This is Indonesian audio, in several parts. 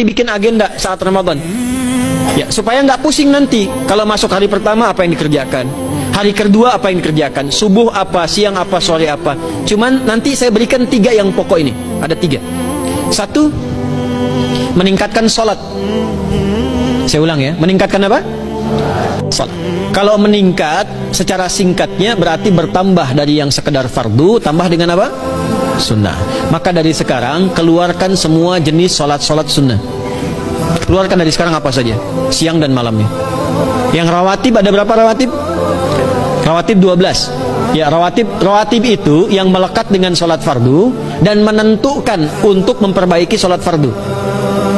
bikin agenda saat Ramadan. Ya, supaya nggak pusing nanti. Kalau masuk hari pertama apa yang dikerjakan, hari kedua apa yang dikerjakan, subuh apa, siang apa, sore apa. Cuman nanti saya berikan 3 yang pokok ini. Ada 3. 1, meningkatkan sholat. Saya ulang ya, meningkatkan apa? Sholat. Kalau meningkat secara singkatnya berarti bertambah dari yang sekedar fardu, tambah dengan apa? Sunnah. Maka dari sekarang keluarkan semua jenis sholat-sholat sunnah. Keluarkan dari sekarang apa saja, siang dan malamnya. Yang rawatib, ada berapa rawatib? Rawatib 12. Ya, rawatib itu yang melekat dengan sholat fardu dan menentukan untuk memperbaiki sholat fardu,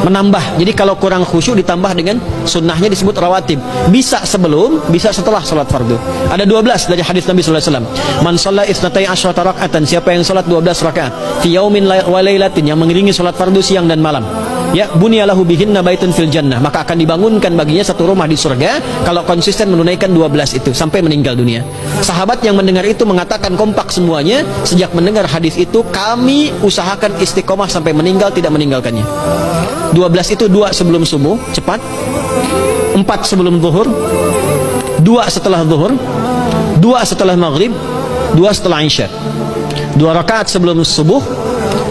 menambah. Jadi kalau kurang khusyuk ditambah dengan sunnahnya disebut rawatib. Bisa sebelum, bisa setelah sholat fardu. Ada 12 dari hadis Nabi sallallahu alaihi wasallam. Man shalla isnatai asyrata raka'atan, siapa yang sholat 12 rakaat fi yaumin wa lailatin, yang mengiringi sholat fardu siang dan malam, ya, bunyalahu bihinna baitun fil jannah, maka akan dibangunkan baginya satu rumah di surga kalau konsisten menunaikan 12 itu sampai meninggal dunia. Sahabat yang mendengar itu mengatakan kompak semuanya, sejak mendengar hadis itu kami usahakan istiqomah sampai meninggal tidak meninggalkannya. 12 itu 2 sebelum subuh, cepat. 4 sebelum zuhur, 2 setelah zuhur, 2 setelah maghrib, 2 setelah isya. 2 rakaat sebelum subuh,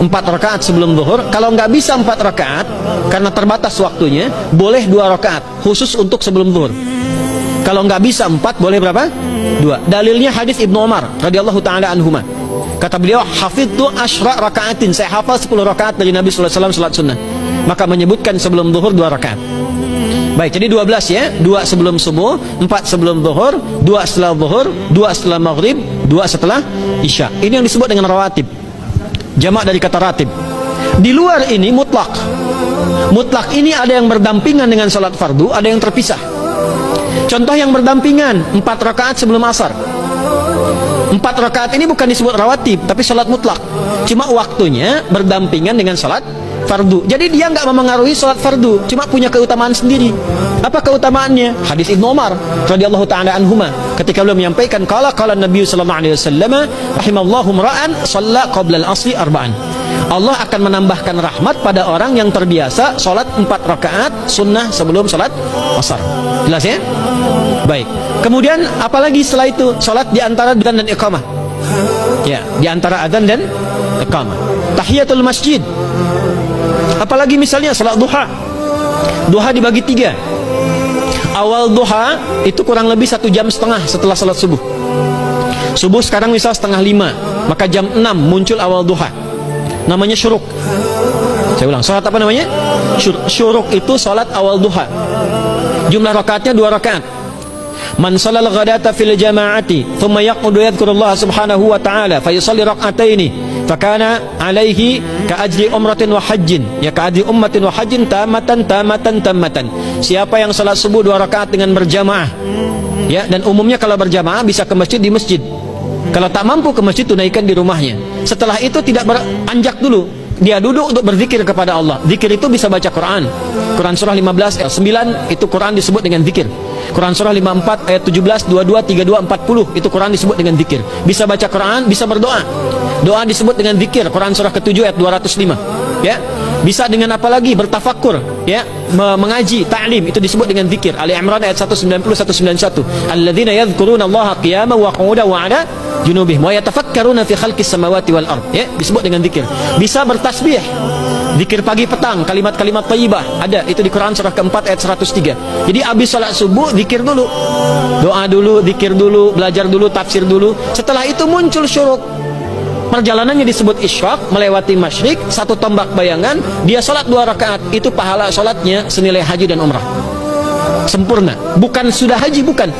4 rakaat sebelum zuhur. Kalau nggak bisa 4 rakaat karena terbatas waktunya, boleh 2 rakaat khusus untuk sebelum zuhur. Kalau nggak bisa 4, boleh berapa? 2. Dalilnya hadis Ibnu Umar radhiyallahu taala anhuma. Kata beliau, hafidtu asyra rakaatin, saya hafal 10 rakaat dari Nabi sallallahu alaihi wasallam salat sunnah. Maka menyebutkan sebelum zuhur 2 rakaat. Baik, jadi 12 ya. 2 sebelum subuh, 4 sebelum zuhur, 2 setelah zuhur, 2 setelah maghrib, 2 setelah isya. Ini yang disebut dengan rawatib. Jamak dari kata ratib. Di luar ini mutlak. Mutlak ini ada yang berdampingan dengan salat fardu, ada yang terpisah. Contoh yang berdampingan, 4 rakaat sebelum asar. 4 rakaat ini bukan disebut rawatib, tapi salat mutlak. Cuma waktunya berdampingan dengan salat fardu. Jadi dia nggak memengaruhi salat fardu, cuma punya keutamaan sendiri. Apa keutamaannya? Hadis Ibnu Umar radhiyallahu taala anhuma, ketika beliau menyampaikan qala Nabi sallallahu alaihi wasallam rahimallahu ra'an shalla qabla al-asri arba'an. Allah akan menambahkan rahmat pada orang yang terbiasa salat 4 rakaat sunnah sebelum salat asar. Jelas ya? Baik. Kemudian apalagi setelah itu? Salat di antara adzan dan iqamah. Ya, di antara adzan dan iqamah. Tahiyatul masjid. Apalagi misalnya salat duha. Duha dibagi 3. Awal duha itu kurang lebih 1,5 jam setelah salat subuh. Subuh sekarang misal 4:30, maka jam 6 muncul awal duha. Namanya syuruk. Saya ulang, salat apa namanya? Syuruk itu salat awal duha. Jumlah rakaatnya 2 rakaat. Man shalal ghadata fil jama'ati thumma yaqudu yadhkurullah subhanahu wa ta'ala fa yusalli rak'ataini fakana alaihi ka ajri umratin wa hajjin, ya ka ajri ummatin wa hajjin tamatan. Siapa yang salat subuh 2 rakaat dengan berjamaah, ya, dan umumnya kalau berjamaah bisa ke masjid di masjid. Kalau tak mampu ke masjid, tunaikan di rumahnya. Setelah itu tidak beranjak dulu, dia duduk untuk berzikir kepada Allah. Zikir itu bisa baca Quran. Quran surah 15 ayat 9 itu Quran disebut dengan zikir. Quran surah 54 ayat 17, 22, 32, 40 itu Quran disebut dengan zikir. Bisa baca Quran, bisa berdoa. Doa disebut dengan zikir. Quran surah ke-7 ayat 205. Ya. Bisa dengan apa lagi? Bertafakkur, ya, mengaji, ta'lim, itu disebut dengan zikir. Ali Imran ayat 190 191. Alladzina yadhkuruna Allaha qiyaman wa qu'udan wa 'ala junubihim wa yatafakkaruna fi khalqis samawati wal ard. Ya, disebut dengan zikir. Bisa bertasbih. Zikir pagi petang, kalimat-kalimat thayyibah ada itu di Quran surah ke-4 ayat 103. Jadi habis salat subuh zikir dulu. Doa dulu, zikir dulu, belajar dulu, tafsir dulu. Setelah itu muncul syuruk. Perjalanannya disebut isyraq, melewati masyrik, 1 tombak bayangan, dia salat 2 rakaat, itu pahala salatnya senilai haji dan umrah. Sempurna. Bukan sudah haji, bukan.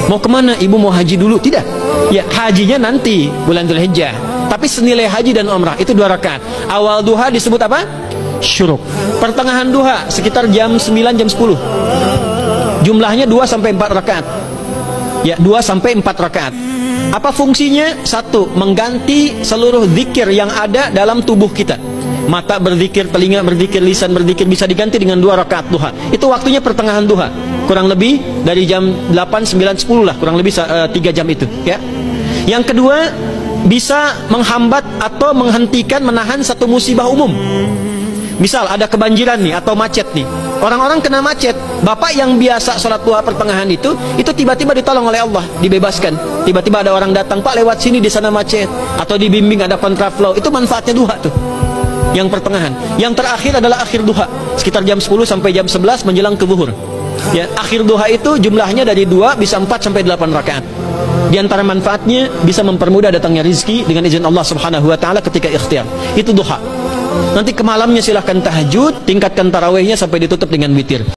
Mau kemana? Ibu mau haji dulu? Tidak. Ya, hajinya nanti bulan Dzulhijjah. Tapi senilai haji dan umrah itu 2 rakaat. Awal duha disebut apa? Syuruk. Pertengahan duha sekitar jam 9 jam 10. Jumlahnya 2 sampai 4 rakaat. Ya, 2 sampai 4 rakaat. Apa fungsinya? 1, mengganti seluruh zikir yang ada dalam tubuh kita. Mata berzikir, telinga berzikir, lisan berzikir, bisa diganti dengan 2 rakaat duha. Itu waktunya pertengahan duha. Kurang lebih dari jam 8, 9, 10 lah, kurang lebih 3 jam itu, ya. Yang kedua, bisa menghambat atau menghentikan, menahan satu musibah umum. Misal ada kebanjiran nih atau macet nih. Orang-orang kena macet. Bapak yang biasa sholat duha pertengahan itu tiba-tiba ditolong oleh Allah, dibebaskan. Tiba-tiba ada orang datang, Pak lewat sini di sana macet. Atau dibimbing ada kontraflow. Itu manfaatnya duha tuh. Yang pertengahan. Yang terakhir adalah akhir duha. Sekitar jam 10 sampai jam 11 menjelang ke zuhur. Ya, akhir duha itu jumlahnya dari 2 bisa 4 sampai 8 rakaat. Di antara manfaatnya bisa mempermudah datangnya rizki dengan izin Allah Subhanahu wa taala ketika ikhtiar. Itu duha. Nanti ke malamnya silahkan tahajud, tingkatkan tarawihnya sampai ditutup dengan witir.